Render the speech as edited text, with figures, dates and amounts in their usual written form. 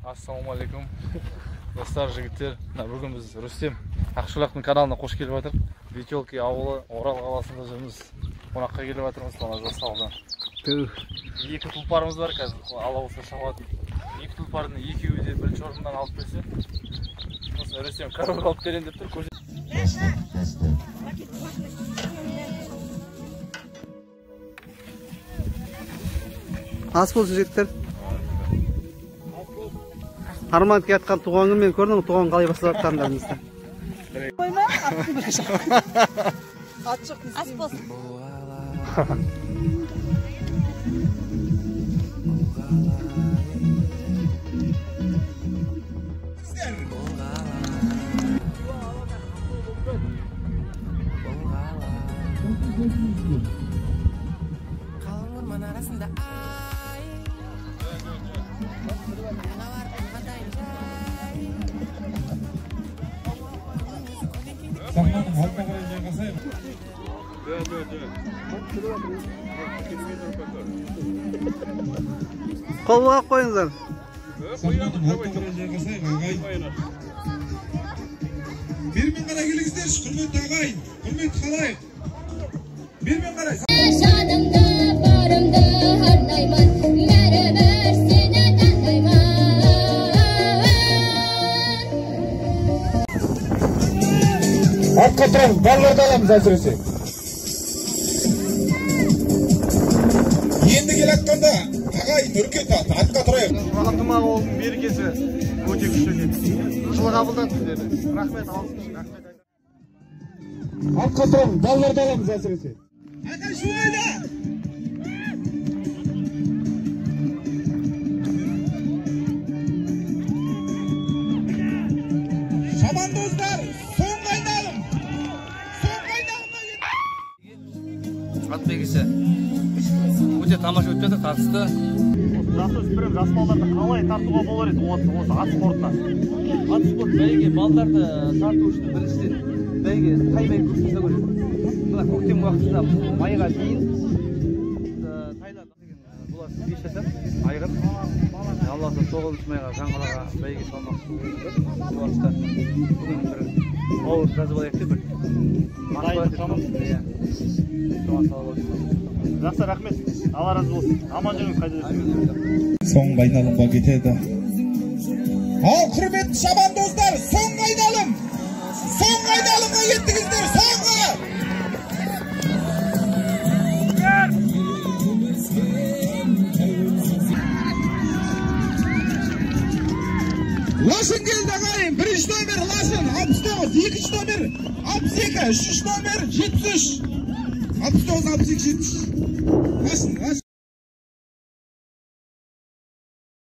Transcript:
Ассалаумалейкум. Достар, жігіттер. Бүгін біз Рүстем Ақшолақтың каналына қош келіп жатыр. Ветелки ауылы, Орал қаласында жүрміз. Қонаққа келіп жатырмыз, бала жасаудан. Екі тұлпарымыз бар қазір, ала болса шабады. Екі тұлпардың екеуі де бірінші орыннан алып берсе. Осы Рүстем король алып берейін деп тұр. Ас болсын жігіттер. Армандке атқан туған күн мен көрдім, туған қалай бастап жатқандарыңызды. Қойма, атшық ас болсын. Sahnenin altına kadar yakasayım. Қолға қойыңыздар. Sahnenin altına kadar yakasayım. Bir bin kara gelіңіздер, құрметті ағайын, құрметті қалайық. Bir bin kara. Şanımda, barımda harlayman, beraber seni tandayman. Atқа тұрамыз, балаларды аламыз әсіресе. Енді кел атқанда, ағайын, үркет атқа тұрайық. Алтымақ олдың берекесі өте күшті екен. Жылы қабылдан сіздерді. Рахмет, алсын. Рахмет. Атқа тұрамыз, балаларды аламыз әсіресе. Ағай, шуайда! Шабандоздар, соңғы айналым! Соңғы айналымға Ат бәйгесі өте тамаша өтіп жатыр, тартысты. Жасөспірім, жас балдарды қалай тартуға болар еді осы ат спортына? Ат спорт бәйге балдарды тарту үшін біріншіден бәйге тай бәйге көрсетсе көреді. Мына көктем уақытында майға дейін тайлар бұлар 5 жасар айғыр. Алласы 9 майға жаңғалаға бәйге салмақ боларышта. Бүгін бір ауыр жазып алайық деп бір жақсы, рахмет. Алла разы болсын. Аман жүріңіз, қайда жүрсеңіз. Соңғы айналымға кетеді. Ал құрметті шабандоздар, соңғы айналым! Соңғы айналымға кеттіңіздер, соңғы! Лашын келді ағайын, 1-ші номер Лашын, 69, 2-ші номер 62, 3-ші номер 73. 69, 62, 73. Лашын.